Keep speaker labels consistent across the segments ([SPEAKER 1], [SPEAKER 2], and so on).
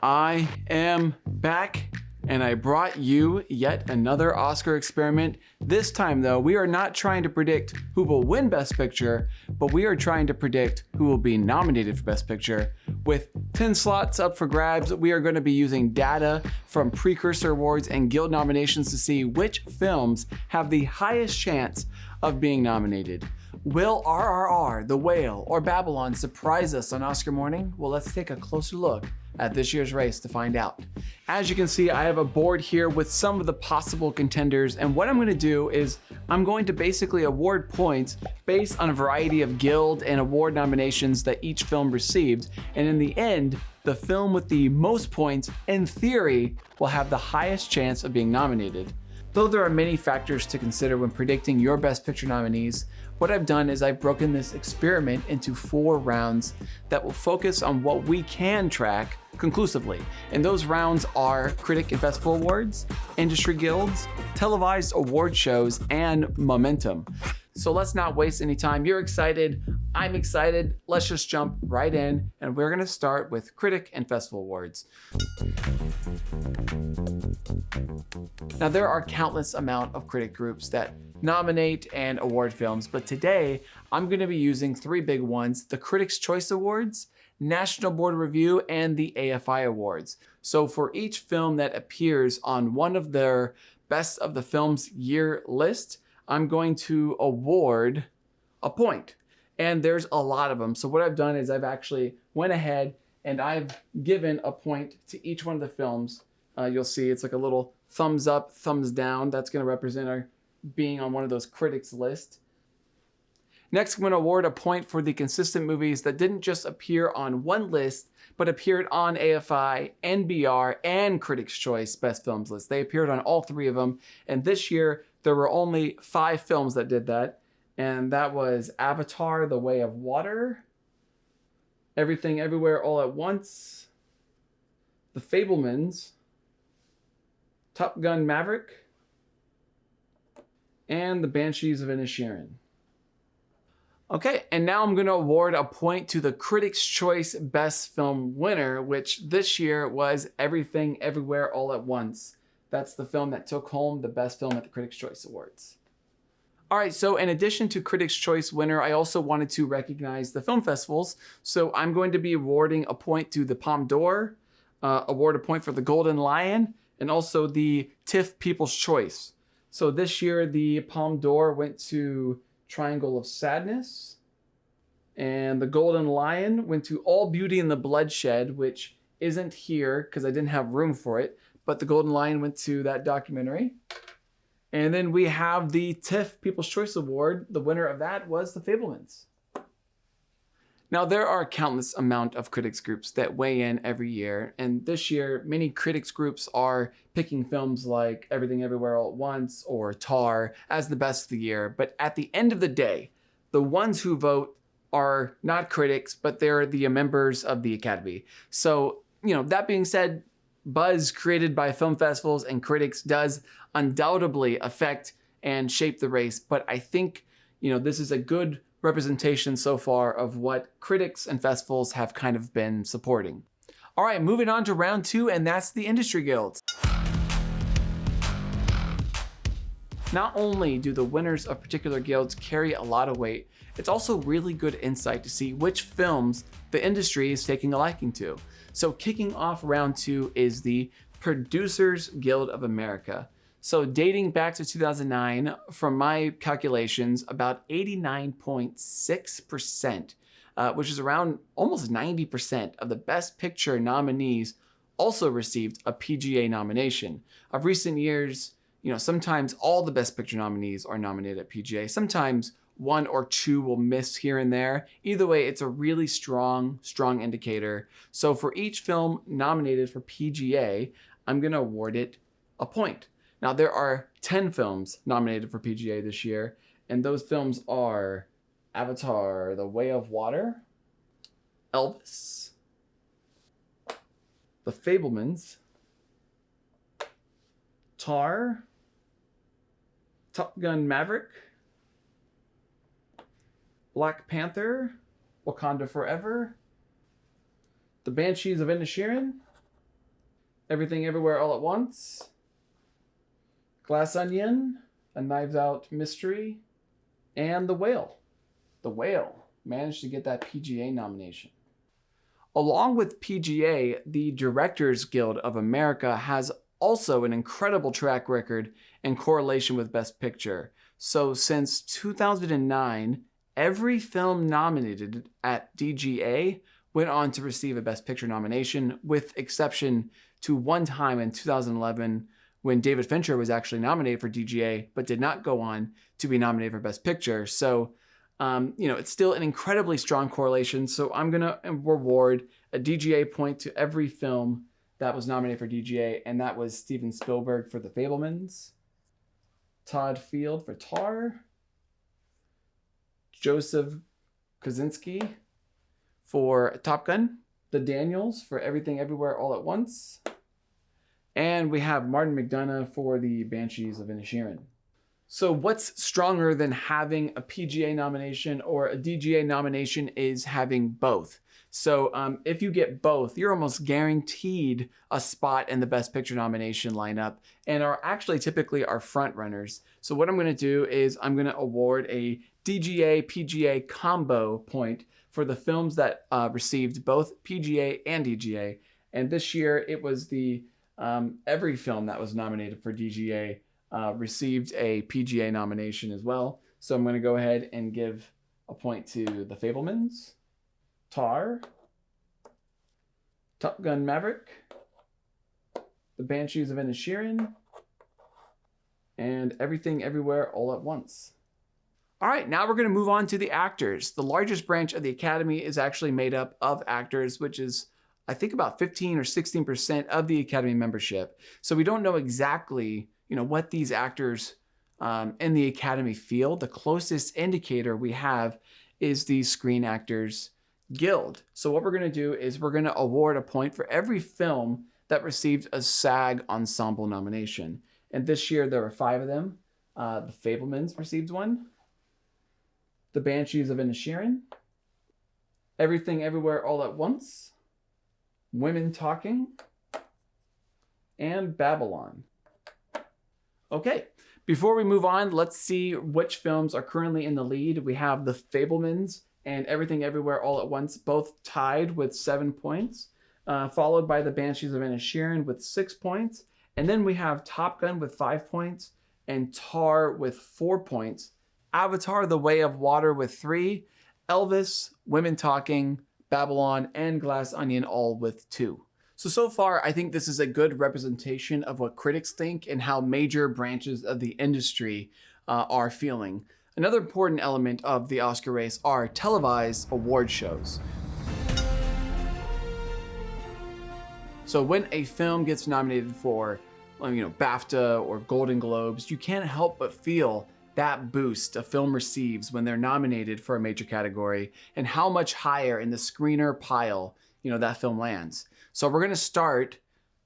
[SPEAKER 1] I am back, and I brought you yet another Oscar experiment. This time though, we are not trying to predict who will win Best Picture, but we are trying to predict who will be nominated for Best Picture. With 10 slots up for grabs, we are going to be using data from precursor awards and guild nominations to see which films have the highest chance of being nominated. Will RRR, The Whale, or Babylon surprise us on Oscar morning? Well, let's take a closer look at this year's race to find out. As you can see, I have a board here with some of the possible contenders, and what I'm going to do is I'm going to basically award points based on a variety of guild and award nominations that each film received, and in the end, the film with the most points, in theory, will have the highest chance of being nominated. Though there are many factors to consider when predicting your Best Picture nominees, what I've done is I've broken this experiment into 4 rounds that will focus on what we can track conclusively. And those rounds are Critic and Festival Awards, Industry Guilds, Televised Award Shows, and Momentum. So let's not waste any time. You're excited, I'm excited. Let's just jump right in, and we're gonna start with Critic and Festival Awards. Now there are countless amount of critic groups that nominate and award films, but today I'm going to be using 3 big ones: the Critics' Choice Awards, National Board of Review, and the AFI Awards. So for each film that appears on one of their Best of the Films Year list, I'm going to award a point. And there's a lot of them. So what I've done is I've actually went ahead and I've given a point to each one of the films. You'll see it's like a little thumbs up, thumbs down. That's going to represent our being on one of those critics list. Next, I'm going to award a point for the consistent movies that didn't just appear on one list, but appeared on AFI, NBR, and Critics' Choice Best Films list. They appeared on all 3 of them. And this year, there were only 5 films that did that. And that was Avatar, The Way of Water, Everything Everywhere All at Once, The Fabelmans, Top Gun Maverick, and The Banshees of Inisherin. Okay, and now I'm going to award a point to the Critics' Choice Best Film winner, which this year was Everything Everywhere All at Once. That's the film that took home the Best Film at the Critics' Choice Awards. All right, so in addition to Critics' Choice winner, I also wanted to recognize the film festivals. So I'm going to be awarding a point to the Palme d'Or, award a point for the Golden Lion, and also the TIFF People's Choice. So this year, the Palme d'Or went to Triangle of Sadness, and the Golden Lion went to All Beauty and the Bloodshed, which isn't here because I didn't have room for it, but the Golden Lion went to that documentary. And then we have the TIFF People's Choice Award. The winner of that was The Fabelmans. Now, there are a countless amount of critics groups that weigh in every year, and this year, many critics groups are picking films like Everything Everywhere All at Once or Tar as the best of the year. But at the end of the day, the ones who vote are not critics, but they're the members of the Academy. So, that being said, buzz created by film festivals and critics does undoubtedly affect and shape the race. But I think, this is a good representation so far of what critics and festivals have kind of been supporting. All right, moving on to round 2, and that's the industry guilds. Not only do the winners of particular guilds carry a lot of weight, it's also really good insight to see which films the industry is taking a liking to. So kicking off round 2 is the Producers Guild of America. So dating back to 2009, from my calculations, about 89.6%, which is around almost 90% of the Best Picture nominees also received a PGA nomination. Of recent years, sometimes all the Best Picture nominees are nominated at PGA. Sometimes 1 or 2 will miss here and there. Either way, it's a really strong indicator. So for each film nominated for PGA, I'm going to award it a point. Now, there are 10 films nominated for PGA this year, and those films are Avatar, The Way of Water, Elvis, The Fabelmans, Tar, Top Gun Maverick, Black Panther, Wakanda Forever, The Banshees of Inisherin, Everything Everywhere All at Once, Glass Onion, A Knives Out Mystery, and The Whale. The Whale managed to get that PGA nomination. Along with PGA, the Directors Guild of America has also an incredible track record in correlation with Best Picture. So since 2009, every film nominated at DGA went on to receive a Best Picture nomination, with exception to one time in 2011 when David Fincher was actually nominated for DGA but did not go on to be nominated for Best Picture. So it's still an incredibly strong correlation. So I'm going to reward a DGA point to every film that was nominated for DGA, and that was Steven Spielberg for The Fabelmans, Todd Field for Tar, Joseph Kosinski for Top Gun, the Daniels for Everything Everywhere All at Once, and we have Martin McDonagh for The Banshees of Inisherin. So what's stronger than having a PGA nomination or a DGA nomination is having both. So if you get both, you're almost guaranteed a spot in the Best Picture nomination lineup and are actually typically our front runners. So what I'm going to do is I'm going to award a DGA PGA combo point for the films that received both PGA and DGA. And this year it was every film that was nominated for DGA received a PGA nomination as well. So I'm going to go ahead and give a point to The Fabelmans, Tar, Top Gun Maverick, The Banshees of Inisherin, and Everything Everywhere All at Once. All right, now we're going to move on to the actors. The largest branch of the Academy is actually made up of actors, which is I think about 15 or 16% of the Academy membership. So we don't know exactly what these actors in the Academy feel. The closest indicator we have is the Screen Actors Guild. So what we're going to do is we're going to award a point for every film that received a SAG Ensemble nomination. And this year there were 5 of them. The Fabelmans received one. The Banshees of Inisherin. Everything Everywhere All at Once. Women Talking. And Babylon. Okay, before we move on, let's see which films are currently in the lead. We have The Fabelmans and Everything Everywhere All at Once, both tied with 7 points, followed by The Banshees of Inisherin with 6 points. And then we have Top Gun with 5 points and Tar with 4 points. Avatar, The Way of Water with 3, Elvis, Women Talking, Babylon, and Glass Onion all with 2. So far, I think this is a good representation of what critics think and how major branches of the industry are feeling. Another important element of the Oscar race are televised award shows. So when a film gets nominated for BAFTA or Golden Globes, you can't help but feel that boost a film receives when they're nominated for a major category and how much higher in the screener pile that film lands. So we're going to start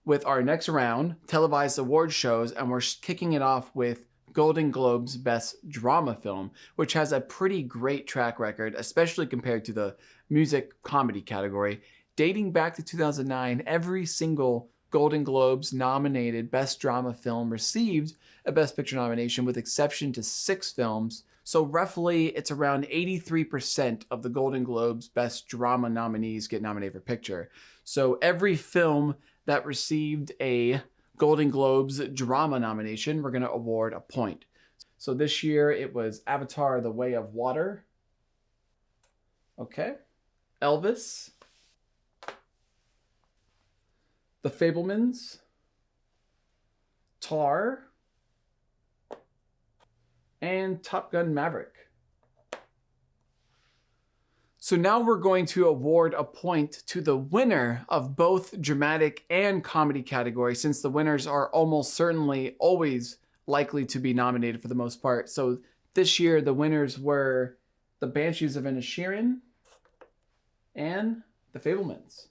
[SPEAKER 1] with our next round, televised award shows, and we're kicking it off with Golden Globes Best Drama Film, which has a pretty great track record, especially compared to the music comedy category. Dating back to 2009, every single Golden Globes nominated Best Drama Film received a Best Picture nomination, with exception to 6 films. So roughly, it's around 83% of the Golden Globes Best Drama nominees get nominated for picture. So every film that received a Golden Globes drama nomination, we're going to award a point. So this year it was Avatar, The Way of Water. Okay. Elvis. The Fabelmans. Tar. And Top Gun Maverick. So now we're going to award a point to the winner of both dramatic and comedy categories, since the winners are almost certainly always likely to be nominated for the most part. So this year the winners were The Banshees of Inisherin and The Fabelmans.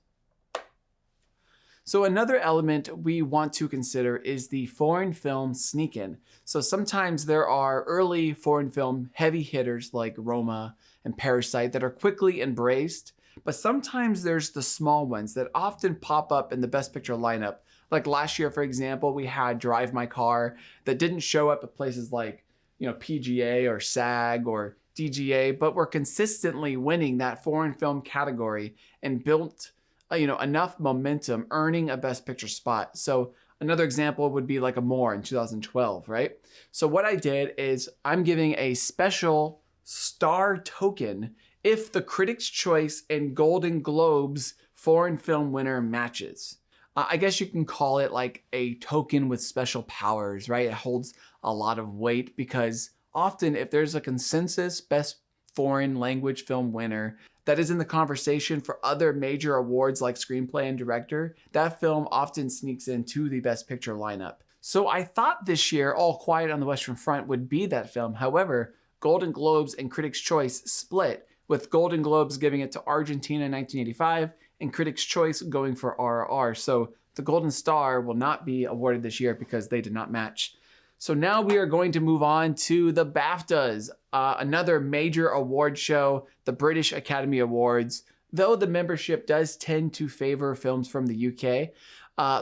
[SPEAKER 1] So another element we want to consider is the foreign film sneak-in. So sometimes there are early foreign film heavy hitters like Roma and Parasite that are quickly embraced but sometimes there's the small ones that often pop up in the Best Picture lineup. Like last year, for example, we had Drive My Car that didn't show up at places like, PGA or SAG or DGA, but were consistently winning that foreign film category and built, enough momentum, earning a Best Picture spot. So another example would be like Amore in 2012, right? So what I did is I'm giving a special star token if the Critics' Choice and Golden Globes foreign film winner matches. I guess you can call it like a token with special powers, right? It holds a lot of weight because often if there's a consensus best foreign language film winner that is in the conversation for other major awards like screenplay and director, that film often sneaks into the Best Picture lineup. So I thought this year All Quiet on the Western Front would be that film. However, Golden Globes and Critics' Choice split, with Golden Globes giving it to Argentina in 1985 and Critics' Choice going for RRR. So the Golden Star will not be awarded this year because they did not match. So now we are going to move on to the BAFTAs, another major award show, the British Academy Awards. Though the membership does tend to favor films from the UK,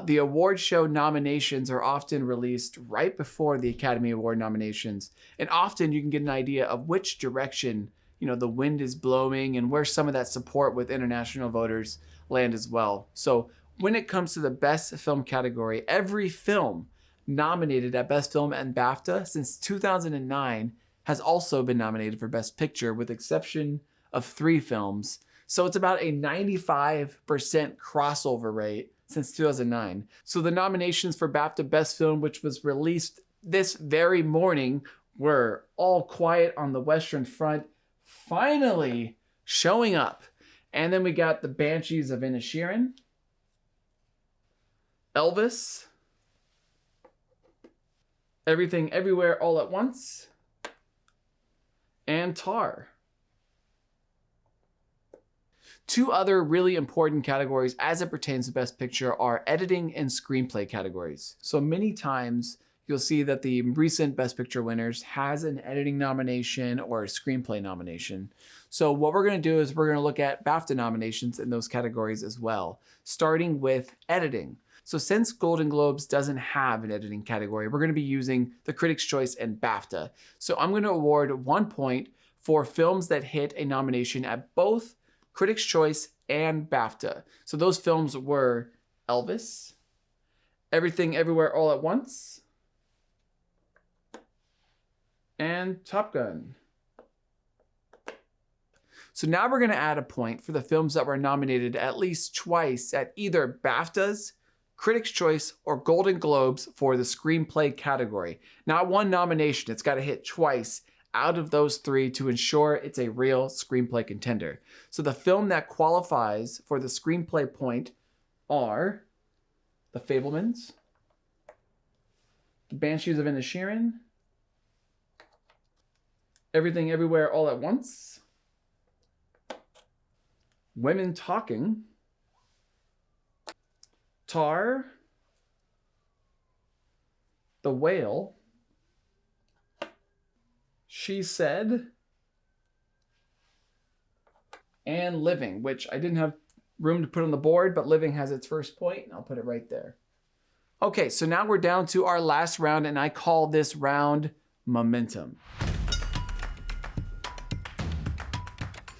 [SPEAKER 1] the award show nominations are often released right before the Academy Award nominations. And often you can get an idea of which direction, the wind is blowing and where some of that support with international voters land as well. So when it comes to the best film category, every film nominated at Best Film and BAFTA since 2009 has also been nominated for Best Picture, with exception of 3 films. So it's about a 95% crossover rate since 2009. So the nominations for BAFTA Best Film, which was released this very morning, were All Quiet on the Western Front finally showing up. And then we got The Banshees of Inisherin, Elvis, Everything Everywhere All at Once, and Tar. 2 other really important categories as it pertains to Best Picture are editing and screenplay categories. So many times you'll see that the recent Best Picture winners has an editing nomination or a screenplay nomination. So what we're going to do is we're going to look at BAFTA nominations in those categories as well, starting with editing. So since Golden Globes doesn't have an editing category, we're going to be using the Critics' Choice and BAFTA. So I'm going to award 1 point for films that hit a nomination at both Critics' Choice and BAFTA. So those films were Elvis, Everything Everywhere All at Once, and Top Gun. So now we're going to add a point for the films that were nominated at least twice at either BAFTAs, Critics' Choice, or Golden Globes for the screenplay category. Not 1 nomination, it's got to hit twice out of those 3 to ensure it's a real screenplay contender. So the film that qualifies for the screenplay point are The Fabelmans, The Banshees of Inisherin, Everything Everywhere All at Once, Women Talking, Tar, The Whale, She Said, and Living, which I didn't have room to put on the board, but Living has its first point, and I'll put it right there. Okay, so now we're down to our last round, and I call this round Momentum.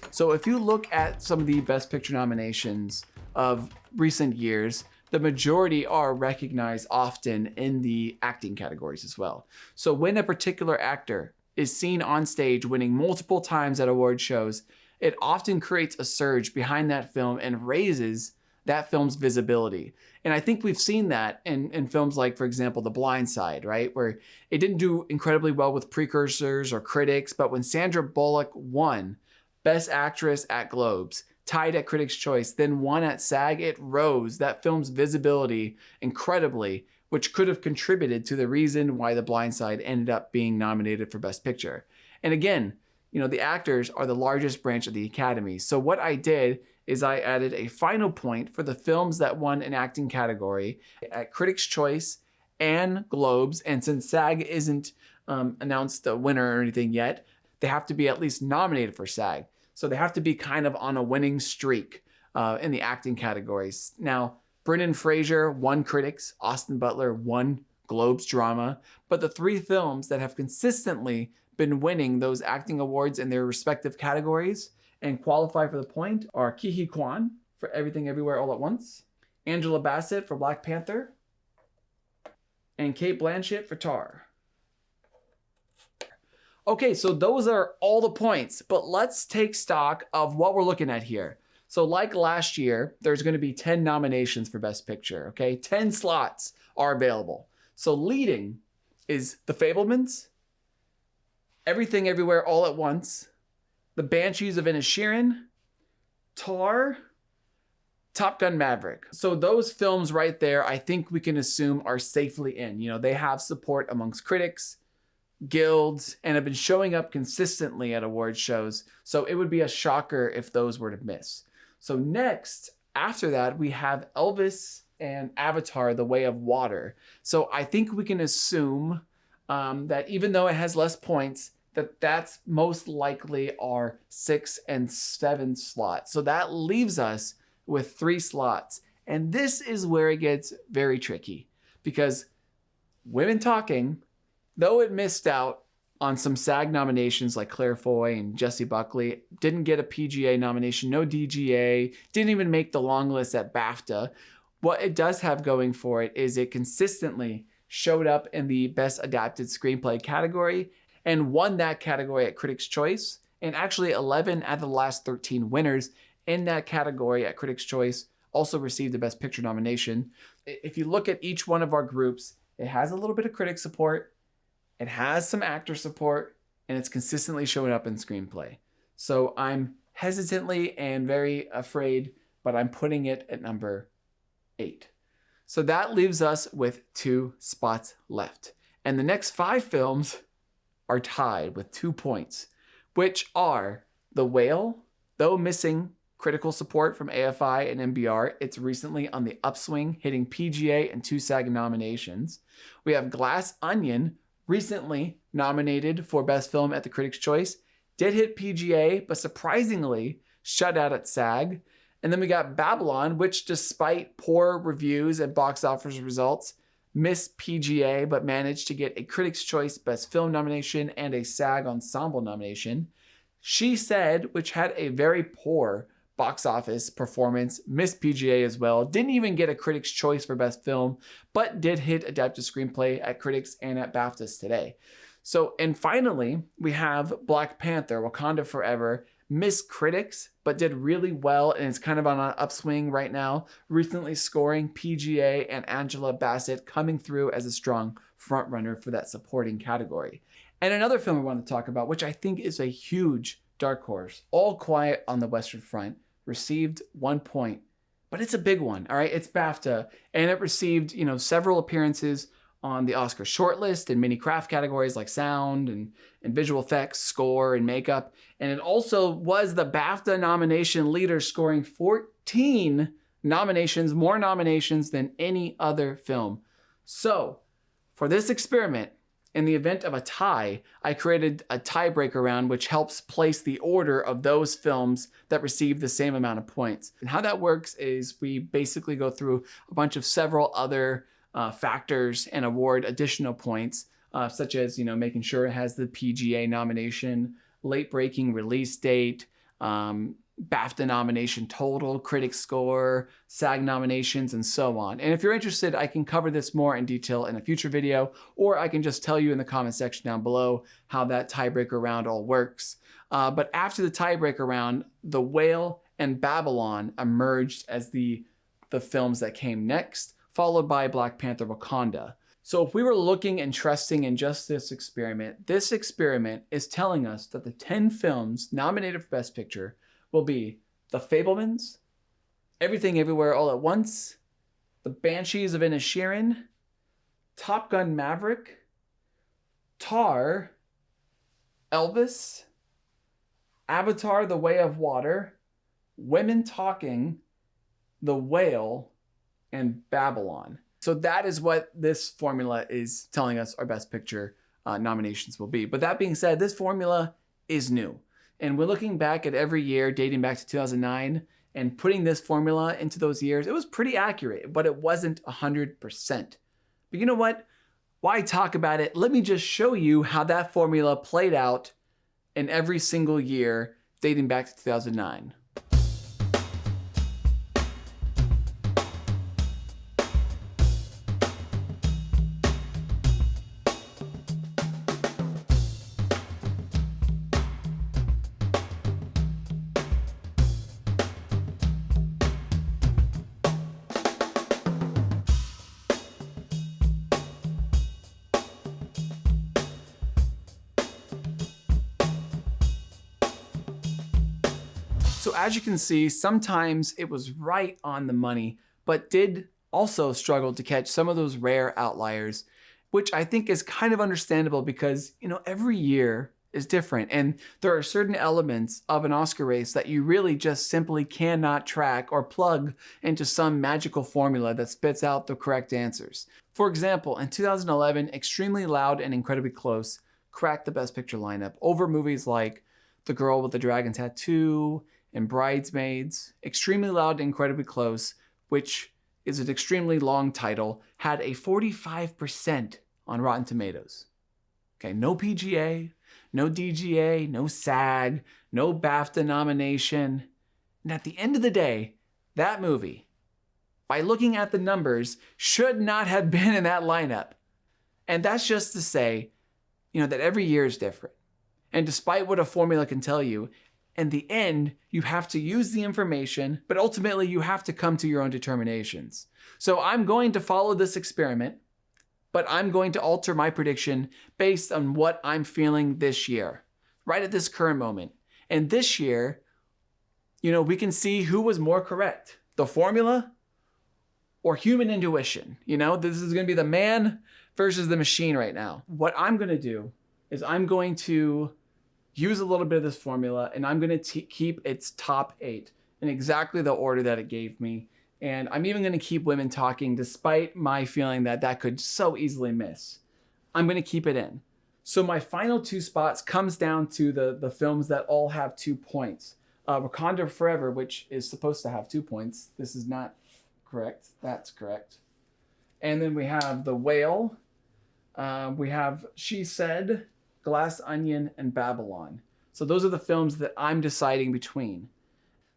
[SPEAKER 1] So if you look at some of the Best Picture nominations of recent years, the majority are recognized often in the acting categories as well. So when a particular actor is seen on stage winning multiple times at award shows, it often creates a surge behind that film and raises that film's visibility. And I think we've seen that in films like, for example, The Blind Side, right? Where it didn't do incredibly well with precursors or critics, but when Sandra Bullock won Best Actress at Globes, tied at Critics' Choice, then won at SAG, it rose that film's visibility incredibly, which could have contributed to the reason why The Blind Side ended up being nominated for Best Picture. And again, the actors are the largest branch of the Academy. So what I did is I added a final point for the films that won an acting category at Critics' Choice and Globes. And since SAG isn't announced the winner or anything yet, they have to be at least nominated for SAG. So they have to be kind of on a winning streak in the acting categories. Now, Brendan Fraser won Critics, Austin Butler won Globes Drama, but the 3 films that have consistently been winning those acting awards in their respective categories and qualify for the point are Ke Huy Quan for Everything Everywhere All at Once, Angela Bassett for Black Panther, and Cate Blanchett for Tar. Okay, so those are all the points, but let's take stock of what we're looking at here. So like last year, there's going to be 10 nominations for Best Picture, okay? 10 slots are available. So leading is The Fabelmans, Everything Everywhere All at Once, The Banshees of Inisherin, Tar, Top Gun Maverick. So those films right there, I think we can assume are safely in. You know, they have support amongst critics, guilds, and have been showing up consistently at award shows. So it would be a shocker if those were to miss. So next, after that, we have Elvis and Avatar, The Way of Water. So I think we can assume that even though it has less points, that's most likely our 6 and 7 slots. So that leaves us with 3 slots. And this is where it gets very tricky because Women Talking, though it missed out on some SAG nominations like Claire Foy and Jessie Buckley, didn't get a PGA nomination, no DGA, didn't even make the long list at BAFTA. What it does have going for it is it consistently showed up in the Best Adapted Screenplay category and won that category at Critics' Choice. And actually 11 out of the last 13 winners in that category at Critics' Choice also received the Best Picture nomination. If you look at each one of our groups, it has a little bit of critic support, it has some actor support, and it's consistently showing up in screenplay. So I'm hesitantly and very afraid, but I'm putting it at number 8. So that leaves us with 2 spots left. And the next 5 films are tied with 2 points, which are The Whale, though missing critical support from AFI and NBR, it's recently on the upswing, hitting PGA and 2 SAG nominations. We have Glass Onion, recently nominated for Best Film at the Critics' Choice, did hit PGA, but surprisingly shut out at SAG. And then we got Babylon, which despite poor reviews and box office results, missed PGA, but managed to get a Critics' Choice Best Film nomination and a SAG Ensemble nomination. She Said, which had a very poor box office performance, missed PGA as well, didn't even get a Critics' Choice for Best Film, but did hit Adapted Screenplay at Critics and at BAFTAs today. So, and finally, we have Black Panther, Wakanda Forever, missed critics, but did really well, and it's kind of on an upswing right now, recently scoring PGA and Angela Bassett coming through as a strong frontrunner for that supporting category. And another film I want to talk about, which I think is a huge dark horse, All Quiet on the Western Front, received 1 point, but it's a big one, all right? It's BAFTA, and it received, several appearances on the Oscar shortlist in many craft categories like sound and visual effects, score, and makeup. And it also was the BAFTA nomination leader, scoring 14 nominations, more nominations than any other film. So for this experiment, in the event of a tie, I created a tiebreaker round, which helps place the order of those films that receive the same amount of points. And how that works is we basically go through a bunch of several other factors and award additional points, such as, making sure it has the PGA nomination, late breaking release date, BAFTA nomination total, critic score, SAG nominations, and so on. And if you're interested, I can cover this more in detail in a future video, or I can just tell you in the comment section down below how that tiebreaker round all works. But after the tiebreaker round, The Whale and Babylon emerged as the films that came next, followed by Black Panther Wakanda. So if we were looking and trusting in just this experiment is telling us that the 10 films nominated for Best Picture will be The Fabelmans, Everything Everywhere All at Once, The Banshees of Inisherin, Top Gun Maverick, Tar, Elvis, Avatar: The Way of Water, Women Talking, The Whale, and Babylon. So that is what this formula is telling us our Best Picture nominations will be. But that being said, this formula is new. And we're looking back at every year dating back to 2009 and putting this formula into those years. It was pretty accurate, but it wasn't 100%. But you know what? Why talk about it? Let me just show you how that formula played out in every single year dating back to 2009. So as you can see, sometimes it was right on the money, but did also struggle to catch some of those rare outliers, which I think is kind of understandable because, every year is different. And there are certain elements of an Oscar race that you really just simply cannot track or plug into some magical formula that spits out the correct answers. For example, in 2011, Extremely Loud and Incredibly Close cracked the Best Picture lineup over movies like The Girl with the Dragon Tattoo and Bridesmaids. Extremely Loud and Incredibly Close, which is an extremely long title, had a 45% on Rotten Tomatoes. Okay, no PGA, no DGA, no SAG, no BAFTA nomination. And at the end of the day, that movie, by looking at the numbers, should not have been in that lineup. And that's just to say, that every year is different. And despite what a formula can tell you, in the end, you have to use the information, but ultimately you have to come to your own determinations. So I'm going to follow this experiment, but I'm going to alter my prediction based on what I'm feeling this year, right at this current moment. And this year, we can see who was more correct, the formula or human intuition. This is going to be the man versus the machine right now. What I'm going to do is I'm going to use a little bit of this formula, and I'm going to keep its top 8 in exactly the order that it gave me. And I'm even going to keep Women Talking despite my feeling that could so easily miss. I'm going to keep it in. So my final 2 spots comes down to the films that all have 2 points. Wakanda Forever, which is supposed to have 2 points. This is not correct. That's correct. And then we have The Whale. We have She Said, Glass Onion, and Babylon. So those are the films that I'm deciding between.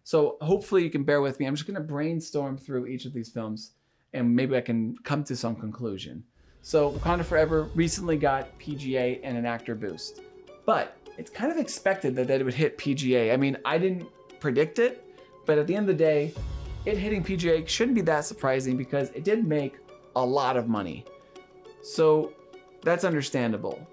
[SPEAKER 1] So hopefully you can bear with me. I'm just going to brainstorm through each of these films and maybe I can come to some conclusion. So Wakanda Forever recently got PGA and an actor boost, but it's kind of expected that it would hit PGA. I mean, I didn't predict it, but at the end of the day, it hitting PGA shouldn't be that surprising because it did make a lot of money. So that's understandable.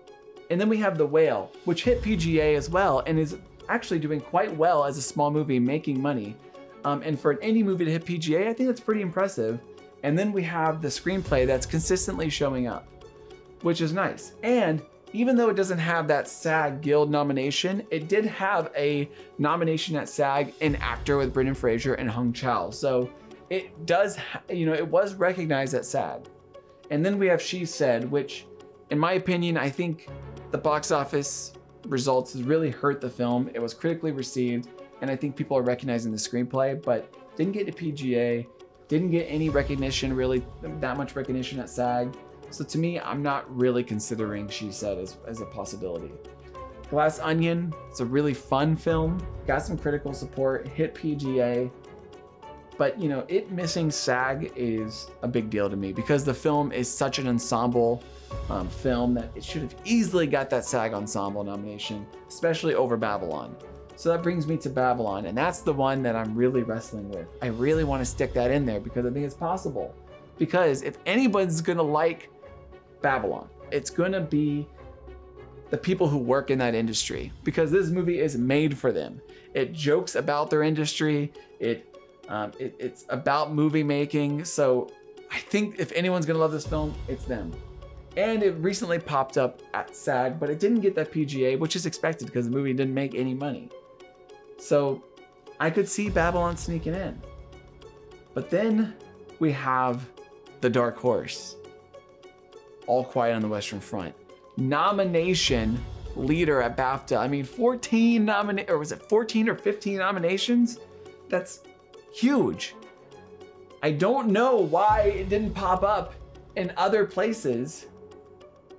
[SPEAKER 1] And then we have The Whale, which hit PGA as well and is actually doing quite well as a small movie, making money. And for an indie movie to hit PGA, I think that's pretty impressive. And then we have the screenplay that's consistently showing up, which is nice. And even though it doesn't have that SAG Guild nomination, it did have a nomination at SAG in actor with Brendan Fraser and Hung Chau. So it does, it was recognized at SAG. And then we have She Said, which in my opinion, I think the box office results has really hurt the film. It was critically received, and I think people are recognizing the screenplay, but didn't get to PGA, didn't get any recognition, really that much recognition at SAG. So to me, I'm not really considering She Said as a possibility. Glass Onion, it's a really fun film, got some critical support, hit PGA, but it missing SAG is a big deal to me because the film is such an ensemble film that it should have easily got that SAG Ensemble nomination, especially over Babylon. So that brings me to Babylon, and that's the one that I'm really wrestling with. I really want to stick that in there because I think it's possible. Because if anybody's gonna like Babylon, it's gonna be the people who work in that industry because this movie is made for them. It jokes about their industry. It's about movie making. So I think if anyone's gonna love this film, it's them. And it recently popped up at SAG, but it didn't get that PGA, which is expected because the movie didn't make any money. So I could see Babylon sneaking in. But then we have the dark horse, All Quiet on the Western Front. Nomination leader at BAFTA. I mean, 14 or was it 14 or 15 nominations? That's huge. I don't know why it didn't pop up in other places,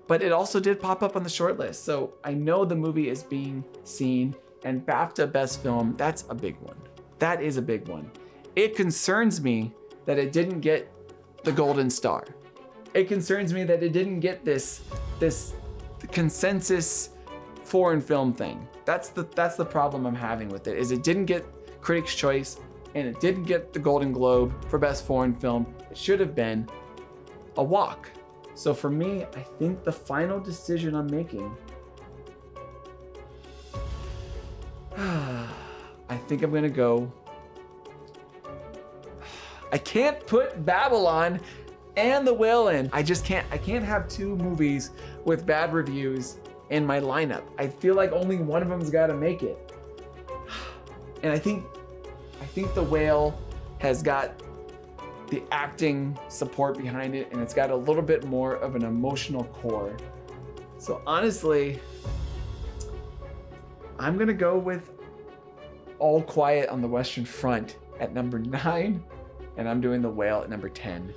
[SPEAKER 1] but it also did pop up on the shortlist. So I know the movie is being seen, and BAFTA Best Film, that's a big one. That is a big one. It concerns me that it didn't get the Golden Star. It concerns me that it didn't get this consensus foreign film thing. That's the problem I'm having with it, is it didn't get Critics' Choice and it didn't get the Golden Globe for Best Foreign Film. It should have been a walk. So for me, I think the final decision I'm making, I think I'm gonna go, I can't put Babylon and The Whale in. I can't have two movies with bad reviews in my lineup. I feel like only one of them's gotta make it. And I think The Whale has got the acting support behind it, and it's got a little bit more of an emotional core. So honestly, I'm gonna go with All Quiet on the Western Front at number 9, and I'm doing The Whale at number 10.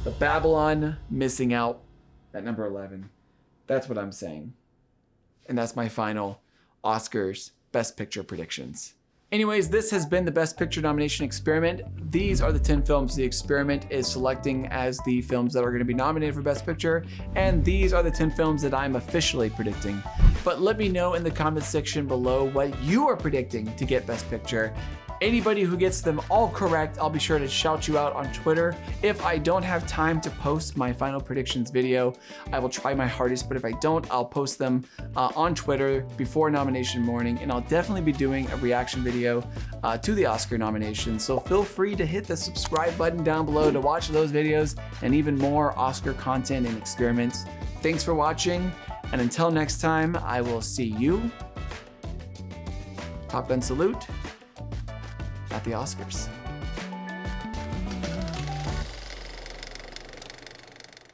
[SPEAKER 1] The Babylon missing out at number 11. That's what I'm saying. And that's my final Oscars Best Picture predictions. Anyways, this has been the Best Picture nomination experiment. These are the 10 films the experiment is selecting as the films that are going to be nominated for Best Picture, and these are the 10 films that I'm officially predicting. But let me know in the comments section below what you are predicting to get Best Picture. Anybody who gets them all correct, I'll be sure to shout you out on Twitter. If I don't have time to post my final predictions video, I will try my hardest, but if I don't, I'll post them on Twitter before nomination morning, and I'll definitely be doing a reaction video to the Oscar nominations. So feel free to hit the subscribe button down below to watch those videos and even more Oscar content and experiments. Thanks for watching, and until next time, I will see you, Top Gun salute, at the Oscars.